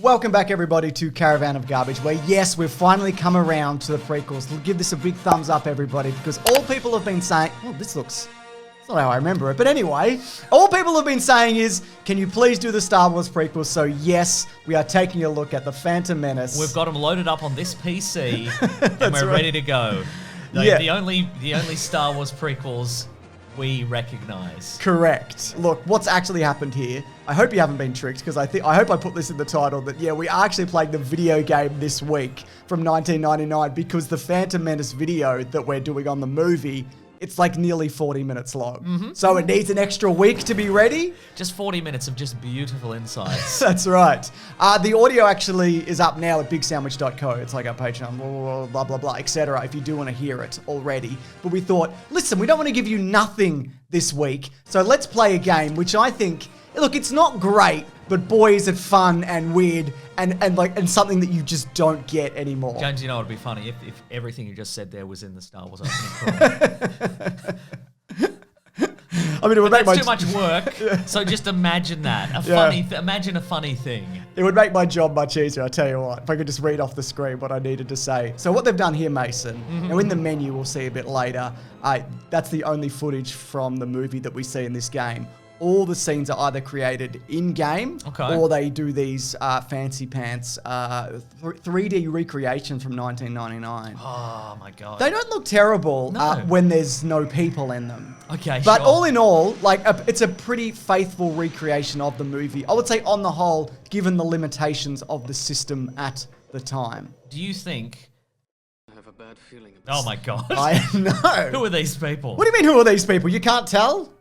Welcome back, everybody, to Caravan of Garbage, where, yes, we've finally come around to the prequels. Give this a big thumbs up, everybody, because all people have been saying, oh, this looks... That's not how I remember it. But anyway, all people have been saying is, can you please do the Star Wars prequels? So yes, we are taking a look at the Phantom Menace. We've got them loaded up on this PC, and we're ready to go. The only Star Wars prequels we recognize. Correct. Look, what's actually happened here, I hope you haven't been tricked, because I hope I put this in the title, that yeah, we are actually playing the video game this week from 1999, because the Phantom Menace video that we're doing on the movie, it's like nearly 40 minutes long. So it needs an extra week to be ready. Just 40 minutes of just beautiful insights. That's right. The audio actually is up now at bigsandwich.co. It's like our Patreon, blah, blah, blah, etc. if you do want to hear it already. But we thought, listen, we don't want to give you nothing this week. So let's play a game, which I think, look, it's not great, but boy, is it fun and weird and something that you just don't get anymore. James, you know what would be funny if everything you just said there was in the Star Wars opening crawl. I mean, it would make too much work. So just imagine that. Imagine a funny thing. It would make my job much easier, I tell you what, if I could just read off the screen what I needed to say. So what they've done here, Mason, now in the menu we'll see a bit later, that's the only footage from the movie that we see in this game. All the scenes are either created in-game, or they do these fancy pants 3D recreations from 1999. Oh my god. They don't look terrible when there's no people in them. Okay, But sure. all in all, like it's a pretty faithful recreation of the movie. I would say on the whole, given the limitations of the system at the time. Do you think... I have a bad feeling about Oh my god. I know. Who are these people? What do you mean, who are these people? You can't tell?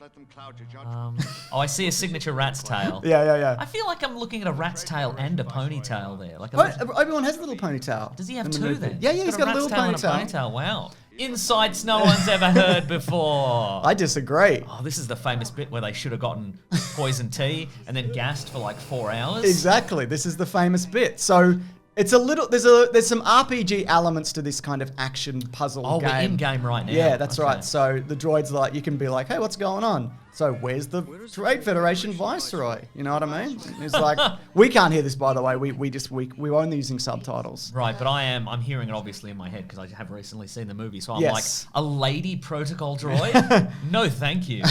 Let them cloud your judgment. I see a signature rat's tail. Yeah. I feel like I'm looking at a rat's tail and a ponytail there. Like Obi-Wan has a little ponytail. Does he have in the two movie. then? Yeah, he's got a little rat's tail and a ponytail. Wow. Insights no one's ever heard before. I disagree. Oh, this is the famous bit where they should have gotten poison tea and then gassed for like 4 hours. Exactly. This is the famous bit. So it's a little, there's some RPG elements to this kind of action puzzle game. Oh, we're in game right now. Yeah, that's right. So the droids, like, you can be like, hey, what's going on? So where's the Trade Federation Viceroy? You know what I mean? It's like, we can't hear this, by the way. We're only using subtitles. Right, but I'm hearing it obviously in my head because I have recently seen the movie. So I'm like, a lady protocol droid? No, thank you.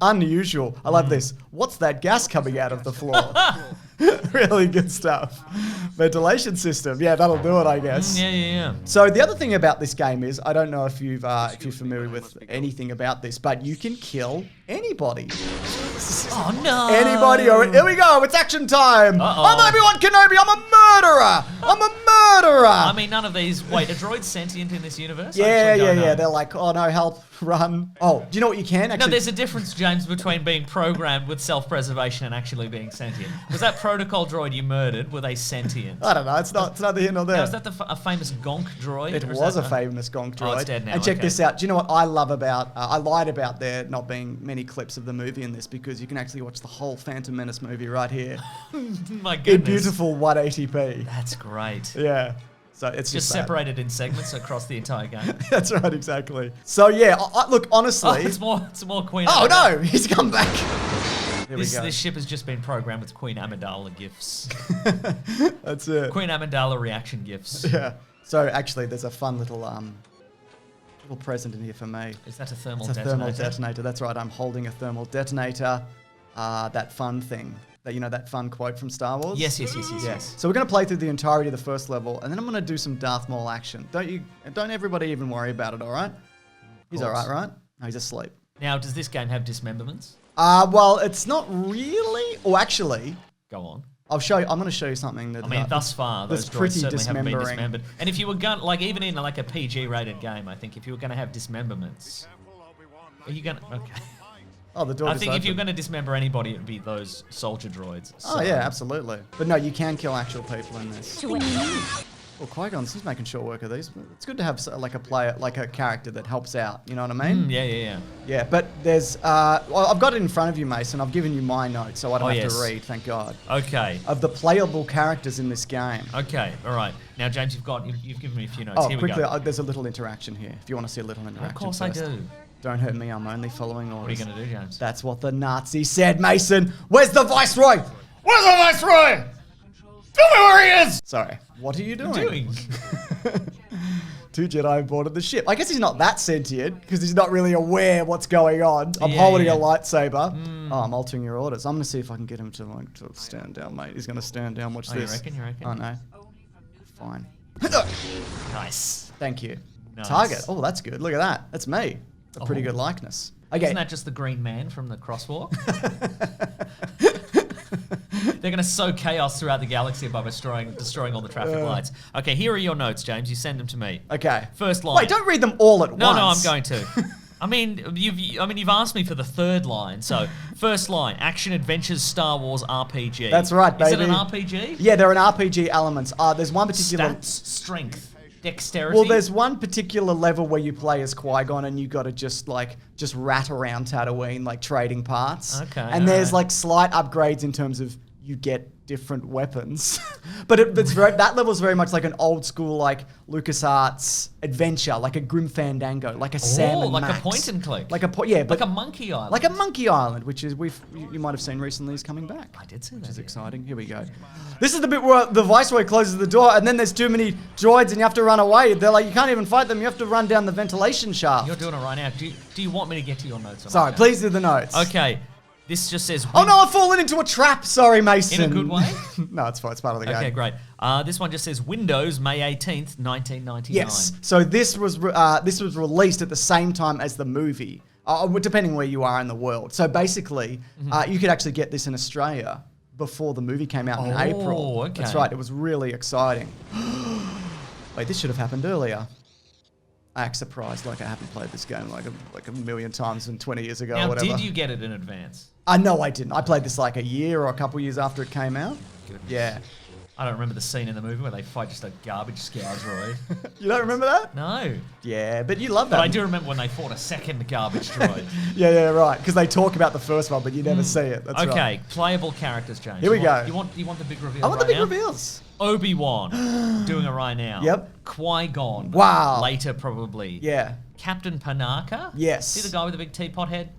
Unusual. I love this. What's that gas coming out of the floor? Really good stuff. Ventilation system. Yeah, that'll do it, I guess. Yeah. So the other thing about this game is, I don't know if you're familiar with anything about this, but you can kill anybody. Oh no! Anybody? Here we go. It's action time. I'm Obi-Wan Kenobi. I'm a murderer. I mean, none of these. Wait, are droids sentient in this universe? Yeah. They're like, oh no, help, run. Oh, do you know what you can actually? No, there's a difference, James, between being programmed with self-preservation and actually being sentient. Was that protocol droid you murdered? Were they sentient? I don't know. It's not here nor there. Now, is that a famous gonk droid? It was a famous gonk droid. Oh, it's dead now. And check this out. Do you know what I love about? I lied about there not being many clips of the movie in this, because you can actually watch the whole Phantom Menace movie right here. My goodness. In beautiful 180p. That's great. Yeah. So it's just separated in segments across the entire game. That's right, exactly. So yeah, look, honestly, it's more Queen. Oh no, he's come back. This ship has just been programmed with Queen Amidala gifts. That's it. Queen Amidala reaction gifts. Yeah. So actually, there's a fun little present in here for me. Is that a thermal detonator? detonator? Thermal detonator. That's right. I'm holding a thermal detonator. That fun thing. That fun quote from Star Wars? Yes. So we're going to play through the entirety of the first level, and then I'm going to do some Darth Maul action. Don't everybody even worry about it, all right? He's all right? No, he's asleep. Now, does this game have dismemberments? Well, it's not really. Or actually... Go on. I'll show you. I'm going to show you something that... I mean, thus far, those droids certainly haven't been dismembered. And if you were going... Like, even in like a PG-rated game, I think if you were going to have dismemberments... Are you going to... Okay. Oh, the door I think open. if you're going to dismember anybody, it would be those soldier droids. So. Oh, yeah, absolutely. But no, you can kill actual people in this. Well, Qui-Gon's, he's making short work of these. It's good to have like a player, like a character that helps out. You know what I mean? Yeah. Yeah, but there's... well, I've got it in front of you, Mason. I've given you my notes, so I don't have to read, thank God. Okay. Of the playable characters in this game. Okay, all right. Now, James, you've given me a few notes. Here quickly, we go. There's a little interaction here, if you want to see a little interaction. Of course first. I do. Don't hurt me, I'm only following orders. What are you going to do, James? That's what the Nazi said, Mason. Where's the Viceroy? Where's the Viceroy? Tell me where he is! Sorry. What are you doing? 2 Jedi aboard the ship. I guess he's not that sentient because he's not really aware what's going on. I'm holding a lightsaber. Oh, I'm altering your orders. I'm going to see if I can get him to stand down, mate. He's going to stand down. Watch this. You reckon? Oh, no. Fine. Nice. Thank you. Nice. Target. Oh, that's good. Look at that. That's me. A pretty good likeness. Okay. Isn't that just the green man from the crosswalk? They're going to sow chaos throughout the galaxy by destroying all the traffic lights. Okay, here are your notes, James. You send them to me. Okay. First line. Wait, don't read them all at once. No, I'm going to. I mean, you've asked me for the third line. So, first line: action adventures Star Wars RPG. That's right, baby. Is it an RPG? Yeah, there are an RPG elements. There's one particular Stats, strength, dexterity. Well, there's one particular level where you play as Qui-Gon and you got to just rat around Tatooine, like trading parts. Okay. And there's like slight upgrades in terms of you get different weapons. But that level's very much like an old school, like LucasArts adventure, like a Grim Fandango, like a Sam and like Max. a point and click. Like a Monkey Island. Like a Monkey Island, which is you might have seen recently is coming back. I did see that. Which is exciting. Here we go. This is the bit where the Viceroy closes the door, and then there's too many droids, and you have to run away. They're like, you can't even fight them. You have to run down the ventilation shaft. You're doing it right now. Do you want me to get to your notes? Sorry, please do the notes. Okay. This just says... Oh no, I've fallen into a trap. Sorry, Mason. In a good way? No, it's fine. It's part of the game. Okay, great. This one just says Windows, May 18th, 1999. Yes. So this was released at the same time as the movie, depending where you are in the world. So basically, you could actually get this in Australia before the movie came out in April. Okay. That's right. It was really exciting. Wait, this should have happened earlier. I act surprised like I haven't played this game like a million times and 20 years ago or whatever. Did you get it in advance? No, I didn't. I played this like a year or a couple years after it came out. Goodness. Yeah. I don't remember the scene in the movie where they fight just a garbage scour droid. You don't remember that? No. Yeah, but you love that. But I do remember when they fought a second garbage droid. yeah, right. Because they talk about the first one, but you never see it. That's right. Okay, playable characters, James. Here we go. You want the big reveal? I want the big reveals. Obi-Wan, doing it right now. Yep. Qui-Gon. Wow. Later, probably. Yeah. Captain Panaka. Yes. See the guy with the big teapot head?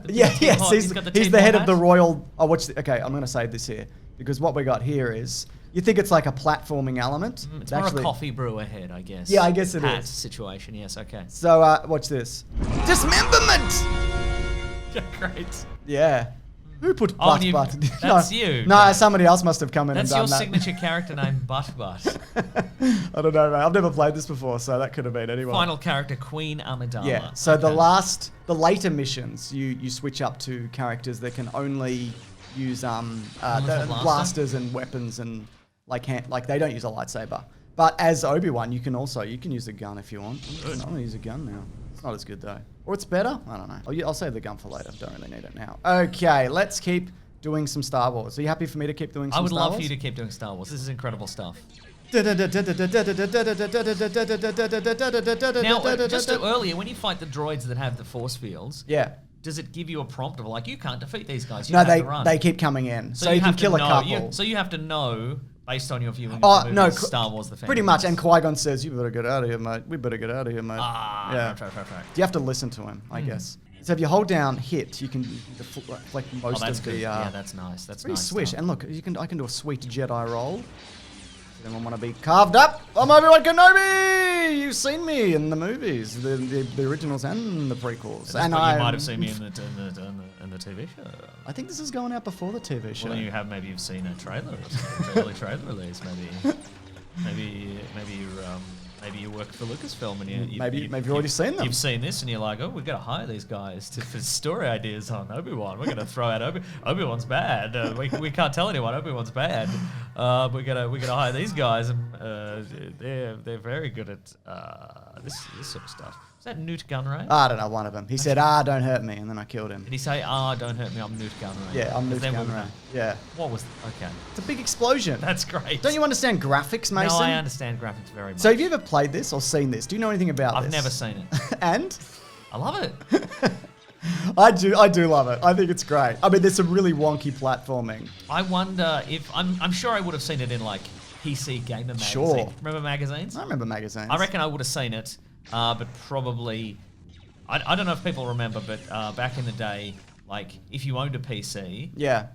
Yes. He's the head of the royal. Okay, I'm going to save this here because what we got here is you think it's like a platforming element. It's more a coffee brewer head, I guess. Yeah, I guess it Hat is. situation. Yes. Okay. So watch this. Dismemberment. Great. Yeah. Who put Butt Butt? That's you. No, somebody else must have come in and done that. That's your signature character name, Butt Butt. I don't know, mate. I've never played this before, so that could have been anyone. Final character, Queen Amidala. Yeah. So the later missions, you switch up to characters that can only use blasters and weapons and they don't use a lightsaber. But as Obi-Wan, you can use a gun if you want. I'm gonna use a gun now. It's not as good though. Or it's better? I don't know. I'll save the gun for later. Don't really need it now. Okay, let's keep doing some Star Wars. Are you happy for me to keep doing some Star Wars? I would love for you to keep doing Star Wars. This is incredible stuff. Now, just earlier, when you fight the droids that have the force fields, does it give you a prompt of like, you can't defeat these guys, you have to run? They keep coming in. So you can kill a couple. So you have to know... Based on your viewing of the movie, Star Wars: The Phantom Pretty much, Menace. and Qui-Gon says, "You better get out of here, mate. We better get out of here, mate." Right. You have to listen to him, I guess. So if you hold down hit, you can deflect most of the. Yeah, that's nice. That's pretty nice swish. stuff. And look, I can do a sweet Jedi roll. Does anyone want to be carved up? I'm Obi-Wan Kenobi! You've seen me in the movies, the originals and the prequels. And you might have seen me in the TV show. I think this is going out before the TV show. Well, maybe you've seen a trailer, an early trailer release. Maybe you work for Lucasfilm and you've already seen them. You've seen this and you're like, oh, we've got to hire these guys for story ideas on Obi-Wan. We're going to throw out Obi-Wan's bad. We can't tell anyone Obi-Wan's bad. We're gonna hire these guys and they're very good at this sort of stuff. Is that Newt Gunray? I don't know, one of them. He said, don't hurt me, and then I killed him. Did he say, don't hurt me, I'm Newt Gunray? Yeah, I'm Newt Gunray. Yeah. What was... Okay. It's a big explosion. That's great. Don't you understand graphics, Mason? No, I understand graphics very much. So have you ever played this or seen this? Do you know anything about this? I've never seen it. And? I love it. I do love it. I think it's great. I mean, there's some really wonky platforming. I wonder if... I'm sure I would have seen it in, like, PC Gamer magazine. Sure. Remember magazines? I remember magazines. I reckon I would have seen it, but probably... I don't know if people remember, but back in the day, like, if you owned a PC... Yeah.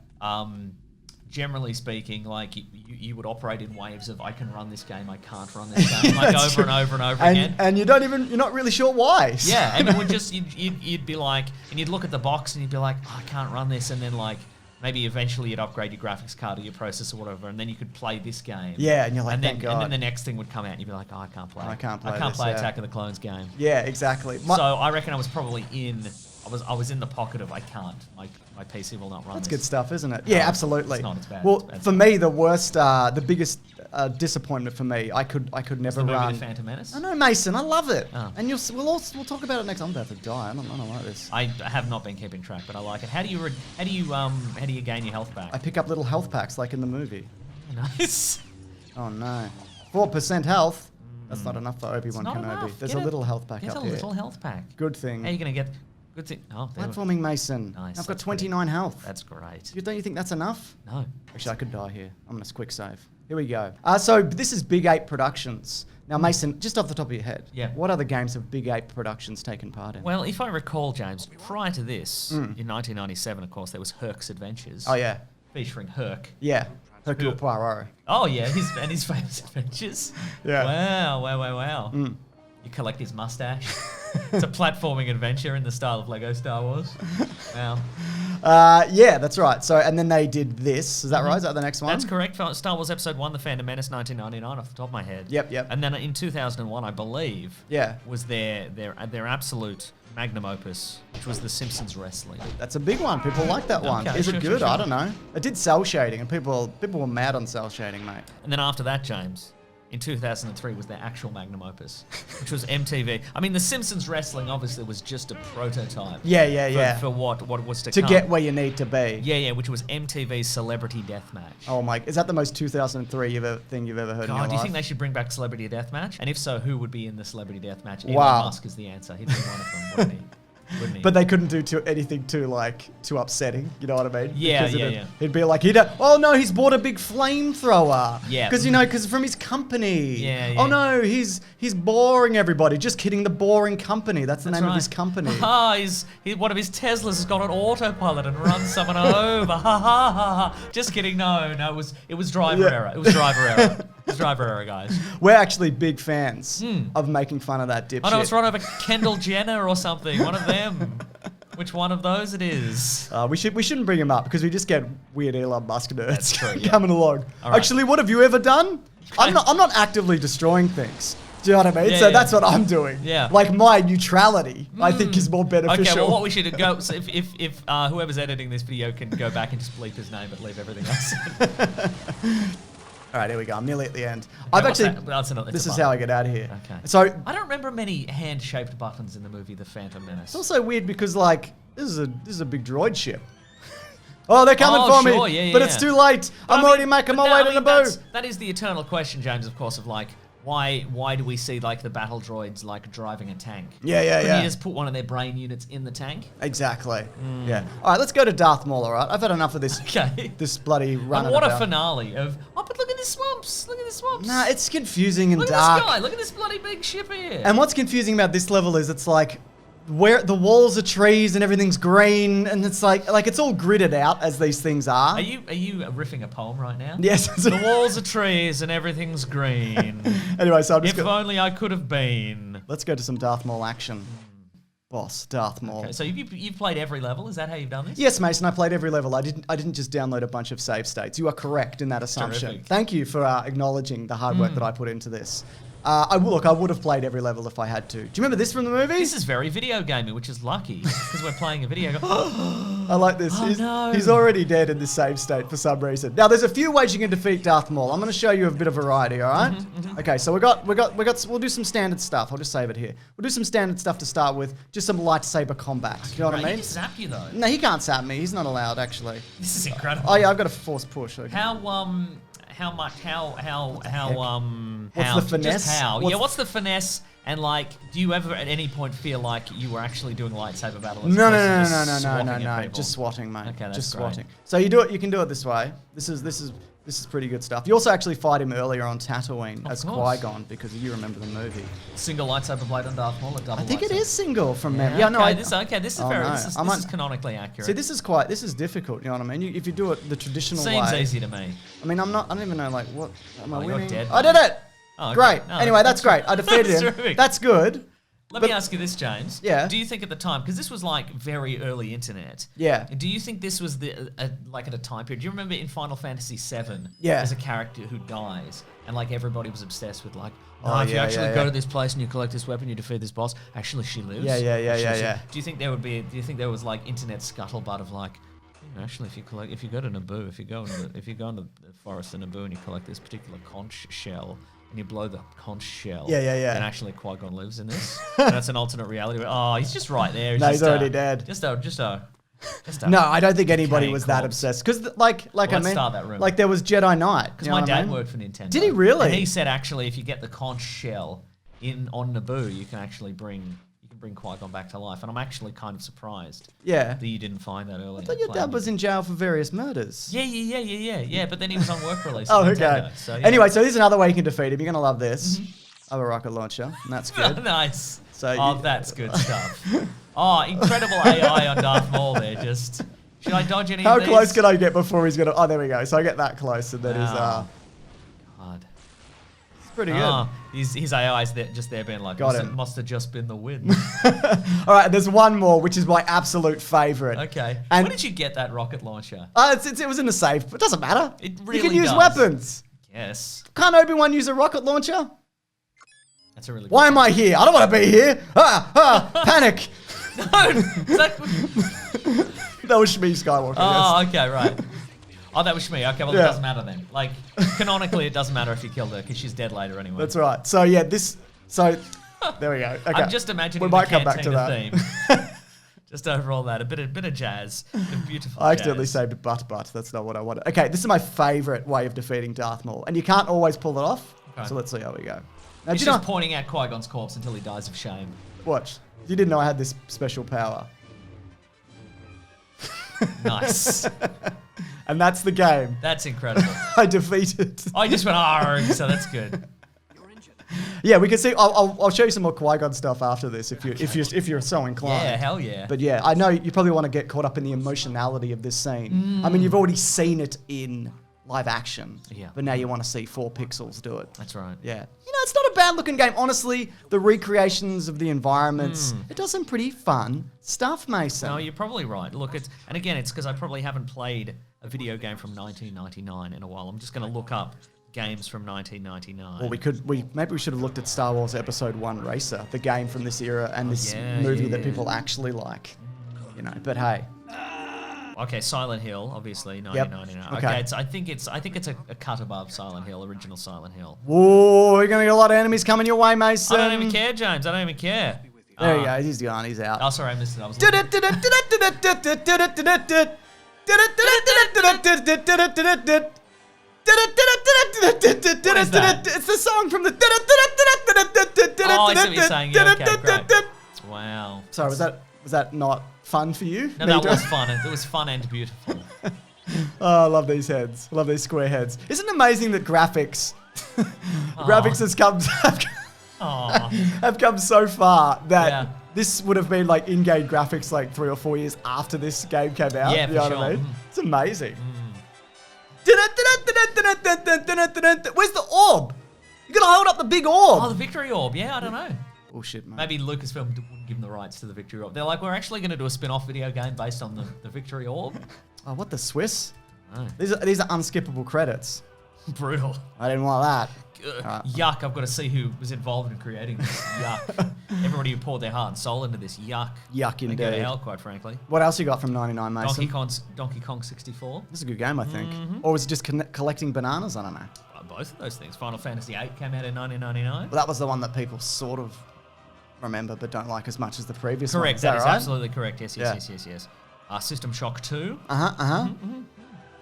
generally speaking, like you would operate in waves of I can run this game, I can't run this game, like over and over and over again. And you're not really sure why. Yeah, and it would just you'd be like, and you'd look at the box and you'd be like, oh, I can't run this, and then like maybe eventually you'd upgrade your graphics card or your processor or whatever, and then you could play this game. Yeah, and you're like, and then, thank God. And then the next thing would come out and you'd be like, oh, I can't play. I can't play this, Attack of the Clones game. Yeah, exactly. So I reckon I was probably I was in the pocket of I can't. My PC will not run. That's this. good stuff, isn't it? Yeah, absolutely. It's not. It's bad. Well, It's bad for me, the worst, the biggest disappointment for me, I could never the movie run. The Phantom Menace. I know, Mason. I love it. Oh. And we'll talk about it next. I'm about to die. I don't like this. I have not been keeping track, but I like it. How do you gain your health back? I pick up little health packs like in the movie. Nice. Oh no, 4% health. That's not enough for Obi-Wan Not Kenobi. enough. There's Get a little health pack Get up a here. little health pack. Good thing. How are you gonna get? Good thing. Oh, there we- Platforming, Mason. Nice, I've got that's pretty- 29 health. That's great. Don't you think that's enough? No. Actually, I could die here. I'm going to quick save. Here we go. So this is Big Ape Productions. Now, Mason, just off the top of your head, Yeah. what other games have Big Ape Productions taken part in? Well, if I recall, James, prior to this, in 1997, of course, there was Herc's Adventures. Oh, yeah. Featuring Herc. Yeah. Hercule Poirot. Oh yeah, his famous adventures. Yeah. Wow. You collect his mustache. It's a platforming adventure in the style of Lego Star Wars. Wow. Yeah, that's right. So, and then they did this. Is that right? Is that the next one? That's correct. Star Wars Episode 1, The Phantom Menace, 1999, off the top of my head. Yep. And then in 2001, I believe, Yeah. was their absolute magnum opus, which was The Simpsons Wrestling. That's a big one. People like that one. Okay, Is it sure, good? sure. I don't know. It did cell shading, and people were mad on cell shading, mate. And then after that, James, in 2003 was their actual magnum opus, which was MTV. I mean, The Simpsons Wrestling obviously was just a prototype. Yeah. For what was to To come. get where you need to be. Yeah, which was MTV's Celebrity Deathmatch. Oh my! Is that the most 2003 thing you've ever heard in your God, do you life? think they should bring back Celebrity Deathmatch? And if so, who would be in the Celebrity Deathmatch? Wow. Elon Musk is the answer. He'd be one of them, wouldn't he? Wouldn't he? But they couldn't do anything too upsetting. You know what I mean? Yeah, Because yeah. He'd be like, oh no, he's bought a big flamethrower. Yeah. Because from his company. Yeah. Oh no, he's boring everybody. Just kidding, the boring company. That's the name of his company. One of his Teslas has got an autopilot and runs someone over. Ha. Just kidding. No, it was driver error. It was driver error. It was driver error, guys. We're actually big fans of making fun of that dipshit. Oh no, it's run over Kendall Jenner or something. One of them. Which one of those it is? We shouldn't bring him up because we just get weird Elon Musk nerds That's true, yeah. coming along. All right. Actually, what have you ever done? I'm not actively destroying things. Do you know what I mean? Yeah, so yeah. that's what I'm doing. Yeah. Like my neutrality, I think is more beneficial. Okay, well, what we should go. So if whoever's editing this video can go back and just bleep his name, but leave everything else in. All right, here we go. I'm nearly at the end. What's that? This is how I get out of here. Okay. So I don't remember many hand-shaped buttons in the movie The Phantom Menace. it's also weird because like this is a big droid ship. Oh, they're coming for sure, me, yeah, but yeah. it's too late. But I'm already making my way to Naboo. That is the eternal question, James, of course, of like, why do we see like the battle droids like driving a tank? Yeah. Couldn't you just put one of their brain units in the tank? Exactly. Yeah. All right, let's go to Darth Maul. All right, I've had enough of this. Okay. This bloody run. And what a finale of, but look at the swamps. Look at the swamps. Nah, it's confusing and Look dark. at this guy. Look at this bloody big ship here. And what's confusing about this level is it's like where the walls are trees and everything's green and it's like it's all gridded out as these things are. Are you riffing a poem right now? Yes. The walls are trees and everything's green. Anyway, so I'm just If only I could have been. let's go to some Darth Maul action. Boss, Darth Maul. Okay, so you've played every level. Is that how you've done this? Yes, Mason, I played every level. I didn't just download a bunch of save states. You are correct in that assumption. Terrific. Thank you for acknowledging the hard work that I put into this. I would have played every level if I had to. Do you remember this from the movie? This is very video gaming, which is lucky because we're playing a video game. I like this. Oh, no. He's already dead in this save state for some reason. Now, there's a few ways you can defeat Darth Maul. I'm going to show you a bit of variety, all right? Okay, so we'll do some standard stuff. I'll just save it here. We'll do some standard stuff to start with. Just some lightsaber combat. You know what I He mean? can zap you though. No, he can't zap me. He's not allowed, actually. This is incredible. Oh yeah, I've got a force push. Okay. What's the finesse? Just how? What's What's the finesse? And like, do you ever at any point feel like you were actually doing lightsaber battle? No, Just swatting at people? just swatting, mate. Okay, that's just great. swatting. So you can do it this way. This is This is pretty good stuff. You also actually fight him earlier on Tatooine as course. Qui-Gon because you remember the movie. Single lightsaber blade on Darth Maul, a double I think it lightsaber. is single from memory. Yeah, Yeah, no, okay, I, this is oh, very, no. this is canonically accurate. See, this is difficult. You know what I mean? If you do it the traditional Seems way. easy to me. I mean, I don't even know like what. Am I Oh, you're winning? dead, I mate. did it. Oh, okay. Great. No, Anyway, that's great. I defeated that's him. terrific. That's good. Let But- me ask you this, James. Yeah. Do you think at the time, because this was like very early internet. Yeah. Do you think this was like at a time period? Do you remember in Final Fantasy VII? Yeah. There's a character who dies, and like everybody was obsessed with like, Oh, if you yeah, actually yeah, go yeah. to this place and you collect this weapon, you defeat this boss. Actually, she lives. Yeah. Do you think there would be? Do you think there was like internet scuttlebutt of like? Actually, if you go to Naboo, if you go into the forest in Naboo and you collect this particular conch shell and you blow the conch shell, Yeah. then actually Qui-Gon lives in this. And that's an alternate reality. Oh, he's just right there. No, just, he's already dead. Just a. No, I don't think anybody decaying was that corpse. obsessed. Because, like I Let's mean, start that rumor. like there was Jedi Knight. Because you know my what I dad mean? worked for Nintendo. Did he really? And he said actually, if you get the conch shell on Naboo, you can actually bring Qui-Gon back to life. And I'm actually kind of surprised Yeah. that you didn't find that early. I thought your dad was in jail for various murders. Yeah. But then he was on work release. Oh, at okay. Nintendo, so, yeah. Anyway, so here's another way you can defeat him. You're gonna love this. I have a rocket launcher, and that's good. Nice. So That's good stuff. Oh, incredible AI on Darth Maul there. Just should I dodge any How of these? close can I get before he's gonna? Oh, there we go. So I get that close, and then Wow. God. it's pretty good. Oh, his AI's just there being like, Got him. must have just been the wind. All right, there's one more, which is my absolute favorite. Okay. And- Where did you get that rocket launcher? It was in the safe, but it doesn't matter. It you really can use does. weapons. Yes. Can't Obi-Wan use a rocket launcher? That's a really Why am I here? I don't want to be here. Panic. No! That was Shmi Skywalker. Oh, yes. okay, right. Oh, that was me. Okay, well, Yeah. it doesn't matter then. Like, canonically, it doesn't matter if you killed her because she's dead later anyway. That's right. So yeah, there we go. Okay. I'm just imagining we the might come back to cantina that. theme. Just overall that. A bit of jazz. A beautiful I accidentally jazz. saved but. That's not what I wanted. Okay, this is my favorite way of defeating Darth Maul, and you can't always pull it off. Okay. So let's see how we go. Now, He's do you know? just pointing at Qui-Gon's corpse until he dies of shame. Watch. You didn't know I had this special power, Nice. and that's the game. That's incredible. I defeated. I just went, arg, so that's good. Yeah, we can see. I'll show you some more Qui-Gon stuff after this if you're so inclined. Yeah, hell yeah. But yeah, I know you probably want to get caught up in the emotionality of this scene. I mean, you've already seen it in live action. Yeah. But now you want to see 4 pixels do it. That's right. Yeah. You know, it's not a bad looking game. Honestly, the recreations of the environments, it does some pretty fun stuff, Mason. No, you're probably right. Look, it's because I probably haven't played a video game from 1999 in a while. I'm just going to look up games from 1999. Well, maybe we should have looked at Star Wars Episode 1 Racer, the game from this era and this yeah, movie yeah. that people actually like. You know, but hey. Okay, Silent Hill, obviously, Yep. 1999. Okay. I think it's a cut above Silent Hill, original Silent Hill. Whoa, you're going to get a lot of enemies coming your way, Mason. I don't even care, James. I don't even care. There you go. He's gone. He's out. Oh, sorry, I missed it. I was looking. is that? It's the song from the. Oh, I see what you're saying. Yeah, okay, great. Wow. Sorry, was that not fun for you? No, that was fun. It was fun and beautiful. Oh, I love these heads. I love these square heads. Isn't it amazing that graphics has come Aw. have come so far that Yeah. this would have been like in-game graphics like 3 or 4 years after this game came out. Yeah, you know for what I sure. mean? It's amazing. Where's the orb? You gotta hold up the big orb. Oh, the Victory Orb. Yeah, I don't know. Bullshit, man. Maybe Lucasfilm wouldn't give them the rights to the Victory Orb. They're like, we're actually going to do a spin-off video game based on the Victory Orb. Oh, what the Swiss? Oh. These are unskippable credits. Brutal. I didn't want that. Ugh. Yuck, I've got to see who was involved in creating this. Yuck. Everybody who poured their heart and soul into this. Yuck. Yuck They go to indeed. hell, quite frankly. What else you got from 99, Mason? Donkey Kong 64. This is a good game, I think. Or was it just collecting bananas? I don't know. Both of those things. Final Fantasy VIII came out in 1999. Well, that was the one that people sort of remember but don't like as much as the previous one. Correct, Is that is right? absolutely correct. Yes. Yeah. System Shock 2.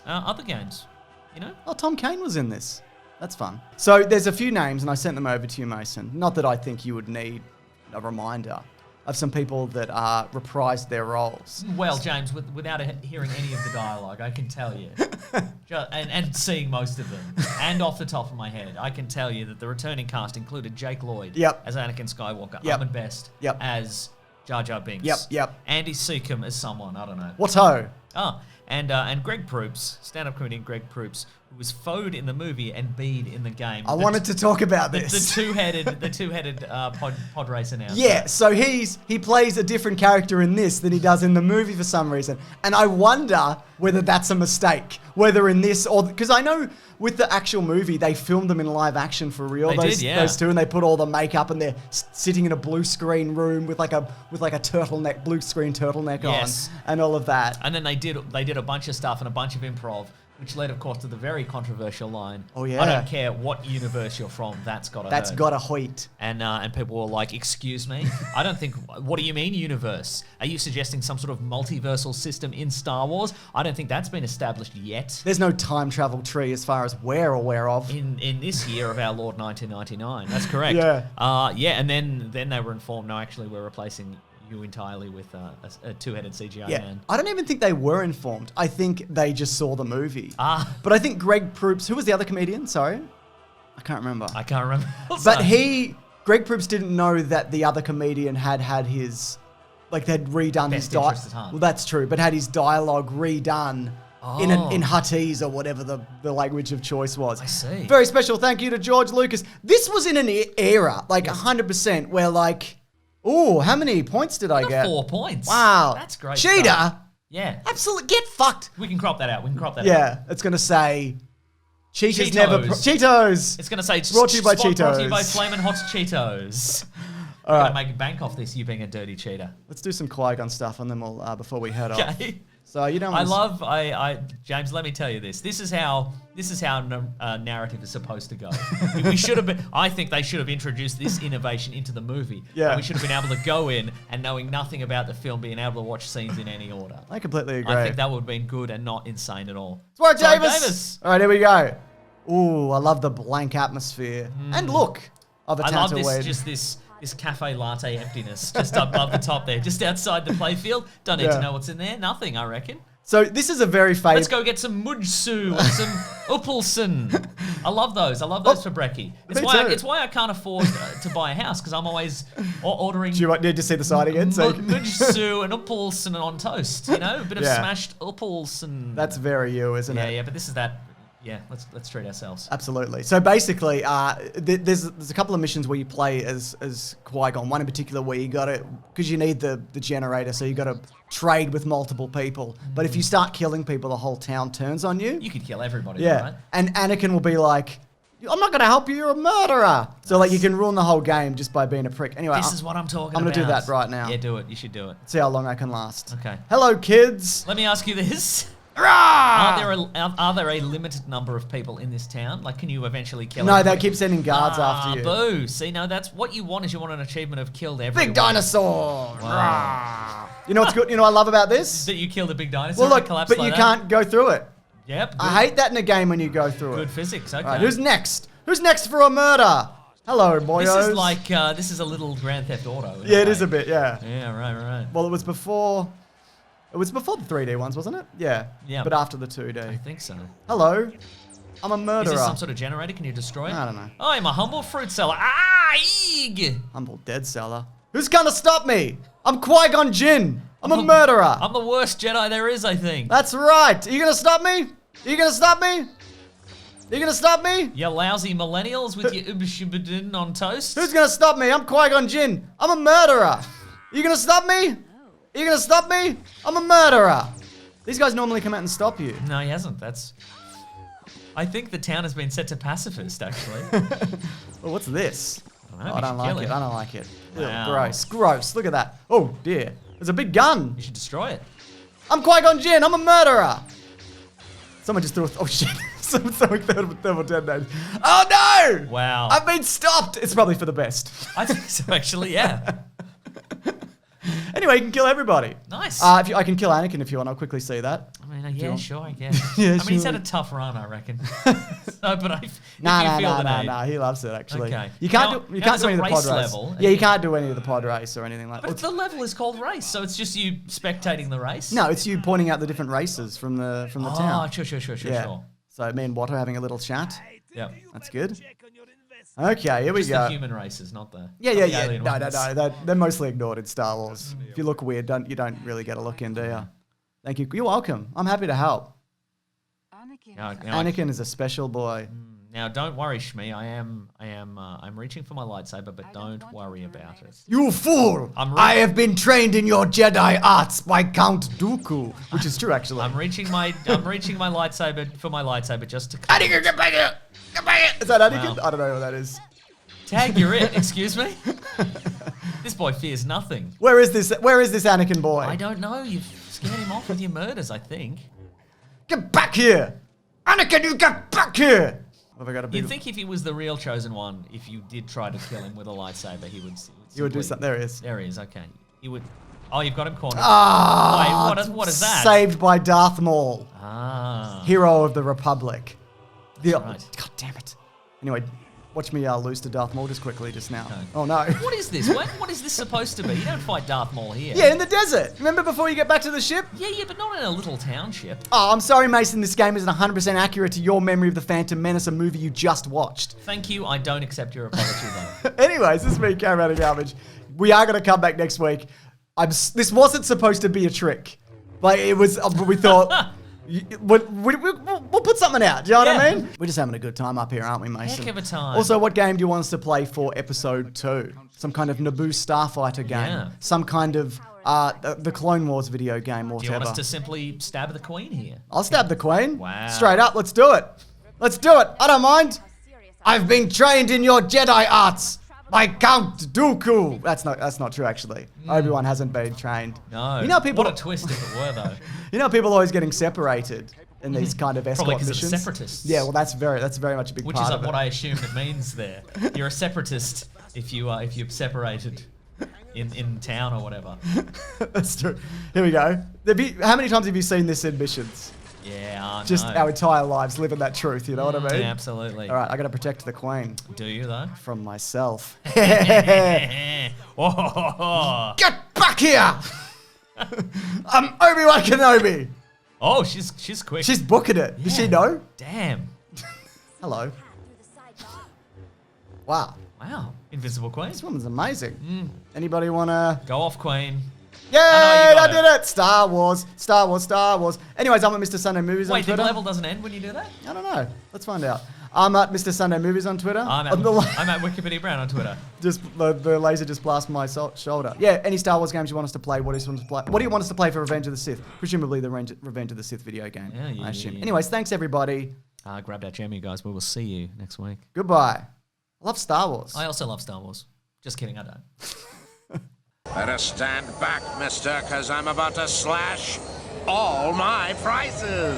Other games, you know? Oh, Tom Kane was in this. That's fun. So there's a few names, and I sent them over to you, Mason. Not that I think you would need a reminder, of some people that reprised their roles. Well, James, without hearing any of the dialogue, I can tell you, and seeing most of them, and off the top of my head, I can tell you that the returning cast included Jake Lloyd as Anakin Skywalker, Ahmed Best as Jar Jar Binks, Andy Secombe as someone, I don't know. What-ho? And Greg Proops, stand-up comedian Greg Proops, who was Fode in the movie and Bede in the game. I wanted to talk about this. The two-headed pod racer now. Yeah, so he plays a different character in this than he does in the movie for some reason. And I wonder whether that's a mistake. Whether in this or... Because I know with the actual movie, they filmed them in live action for real. Those two, and they put all the makeup and they're sitting in a blue screen room with like a turtleneck, blue screen turtleneck on and all of that. And then they did a bunch of stuff and a bunch of improv, which led, of course, to the very controversial line. Oh, yeah. I don't care what universe you're from, that's got a hoit. And people were like, excuse me? I don't think... What do you mean, universe? Are you suggesting some sort of multiversal system in Star Wars? I don't think that's been established yet. There's no time travel tree as far as we're aware of. In this year of our Lord 1999. That's correct. And then they were informed, no, actually, we're replacing you entirely with a two-headed CGI man. I don't even think they were informed. I think they just saw the movie. But I think Greg Proops, who was the other comedian? Sorry? I can't remember. But Greg Proops didn't know that the other comedian had his, like they'd redone his dialogue. Well, that's true, but had his dialogue redone in Huttese or whatever the language of choice was. I see. Very special thank you to George Lucas. This was in an era, like 100%, where like, ooh, how many points did I get? 4 points. Wow. That's great. Cheater. Stuff. Yeah. Absolutely. Get fucked. We can crop that out. Yeah. It's going to say Cheetahs never... Cheetos. It's going to say... Brought to you by Cheetos. Brought to you by Flamin' Hot Cheetos. All right. Going to make a bank off this, you being a dirty cheater. Let's do some Qui-Gon stuff and then we'll, before we head off. Okay. So you know, James, let me tell you this. This is how narrative is supposed to go. We should have been. I think they should have introduced this innovation into the movie. Yeah. And we should have been able to go in and knowing nothing about the film, being able to watch scenes in any order. I completely agree. I think that would have been good and not insane at all. It's Warwick Davis. All right, here we go. Ooh, I love the blank atmosphere and look of a Tatooine. I love this cafe latte emptiness just above the top there, just outside the playfield. Don't need to know what's in there. Nothing, I reckon. So this is a very famous... Let's go get some mujsu and some uppelsen. I love those. I love those for brekkie. It's why I can't afford to buy a house, because I'm always ordering... Do you need to see the side again? Mujsu and uppelsen on toast, you know? A bit of smashed uppelsen. That's very you, isn't it? Yeah, but this is that... Yeah, let's treat ourselves. Absolutely. So basically, there's a couple of missions where you play as Qui-Gon. One in particular where you got to, because you need the generator, so you got to trade with multiple people. But if you start killing people, the whole town turns on you. You could kill everybody, right? And Anakin will be like, I'm not going to help you, you're a murderer. So like you can ruin the whole game just by being a prick. Anyway, this is what I'm talking about. I'm going to do that right now. Yeah, do it. You should do it. See how long I can last. Okay. Hello, kids. Let me ask you this. Are there a limited number of people in this town? Like, can you eventually kill everybody? They keep sending guards after you. Boo. See, no, that's what you want. Is you want an achievement of killed everyone. Big dinosaur. Wow. You know what's good? You know what I love about this? That you killed a big dinosaur. Well, look, but you can't go through it. Yep. Good. I hate that in a game when you go through it. Good physics. Okay. Right, who's next? Who's next for a murder? Hello, boyos. This is like this is a little Grand Theft Auto. Yeah, it is a bit. Yeah. Yeah. Right. Well, it was before. It was before the 3D ones, wasn't it? Yeah. Yeah. But after the 2D. I think so. Hello. I'm a murderer. Is this some sort of generator? Can you destroy it? I don't know. I'm a humble fruit seller. Eeg! Humble dead seller. Who's gonna stop me? I'm Qui-Gon Jinn. I'm a murderer. I'm the worst Jedi there is, I think. That's right. Are you gonna stop me? Are you gonna stop me? Are you gonna stop me? You lousy millennials with your ubashubadin on toast. Who's gonna stop me? I'm Qui-Gon Jinn. I'm a murderer. Are you gonna stop me? Are you gonna stop me? I'm a murderer. These guys normally come out and stop you. No, he hasn't. I think the town has been set to pacifist, actually. Well, what's this? I don't like it. I don't like it. Wow. Gross. Look at that. Oh, dear. There's a big gun. You should destroy it. I'm Qui-Gon Jinn. I'm a murderer. Someone just threw a... Oh, shit. Someone thermal detonated. Oh, no! Wow. I've been stopped. It's probably for the best. I think so, actually, yeah. Anyway, you can kill everybody. Nice. I can kill Anakin if you want. I'll quickly see that. I mean, yeah, sure, I guess. Yeah, I mean, he's sure. had a tough run, I reckon. So, but if you feel the need. No. He loves it actually. Okay. You can't Now- do you now can't there's do a any of the pod race race. level. Yeah, you can't do any of the pod race or anything like But that. the level is called race, so it's just you spectating the race? No, it's you pointing out the different races from the town. Oh, sure. Yeah. So me and Watto having a little chat. Yep. That's good. Okay, here we Just go. the human races, not the Yeah. not the alien No. ones. They're mostly ignored in Star Wars. If you look weird, you don't really get a look in, do you? Thank you. You're welcome. I'm happy to help. Now, Anakin is a special boy. now, don't worry, Shmi. I'm reaching for my lightsaber, but don't worry about it. You fool! I have been trained in your Jedi arts by Count Dooku, which is true actually. I'm reaching my lightsaber for my lightsaber just to Anakin, get back here! Get back here! Is that Anakin? Wow. I don't know what that is. tag. You're it. Excuse me. This boy fears nothing. Where is this Anakin boy? I don't know. You've scared him off with your murders, I think. Get back here! Anakin, you get back here! Have I got a big... You'd think if he was the real chosen one, if you did try to kill him with a lightsaber, he would You would do simply- something. There he is. There he is. Okay. He would. Oh, you've got him cornered. Ah! Wait, what is that? Saved by Darth Maul, Ah. hero of the Republic. right. God damn it. Anyway, watch me lose to Darth Maul just now. Okay. Oh no. What is this? What is this supposed to be? You don't fight Darth Maul here. Yeah, in the desert. Remember before you get back to the ship? Yeah, but not in a little township. Oh, I'm sorry, Mason. This game isn't 100% accurate to your memory of the Phantom Menace, a movie you just watched. Thank you. I don't accept your apology, though. Anyways, this is me, Caravan Of Garbage. We are going to come back next week. This wasn't supposed to be a trick. Like, it was, we thought, we'll put something out. Do you know what I mean? We're just having a good time up here, aren't we, Mason? Heck of a time. Also, what game do you want us to play for episode 2? Some kind of Naboo Starfighter game. Yeah. Some kind of the Clone Wars video game or Do you whatever. want us to simply stab the Queen here? I'll stab the Queen. Wow. Straight up, let's do it. Let's do it. I don't mind. I've been trained in your Jedi arts by Count Dooku. That's not true, actually. Obi-Wan hasn't been trained. No. You know people. What a twist if it were, though. You know people always getting separated in these kind of Probably escort 'cause of missions. separatists. Yeah, well, that's very much a big Which part is of what it. I assume it means there. You're a separatist if you're separated in town or whatever. That's true. Here we go. How many times have you seen this in missions? Yeah, Just no. our entire lives living that truth. You know what I mean? Yeah, absolutely. All right, I got to protect the Queen Do you though? from myself. Oh, Get back here! I'm Obi-Wan Kenobi. oh, she's quick. She's booking it. Does she know? Damn. Hello. Wow. Wow. Invisible Queen. This woman's amazing. Anybody wanna? Go off, Queen. Yay! I know I you did got it. Star Wars. Star Wars. Star Wars. Anyways, I'm at Mr. Sunday Movies on Wait, the Twitter. level doesn't end when you do that? I don't know. Let's find out. I'm at Mr. Sunday Movies on Twitter. I'm On the at Wikipedia Brown on Twitter. Just the laser just blasted my shoulder. Yeah, any Star Wars games you want us to play? What do you want us to play for Revenge of the Sith? Presumably the Revenge of the Sith video game. Yeah, I assume. yeah. Anyways, thanks everybody. Grab that jam, you guys. We will see you next week. Goodbye. I love Star Wars. I also love Star Wars. Just kidding, I don't. Better stand back, mister, 'cause I'm about to slash all my prices.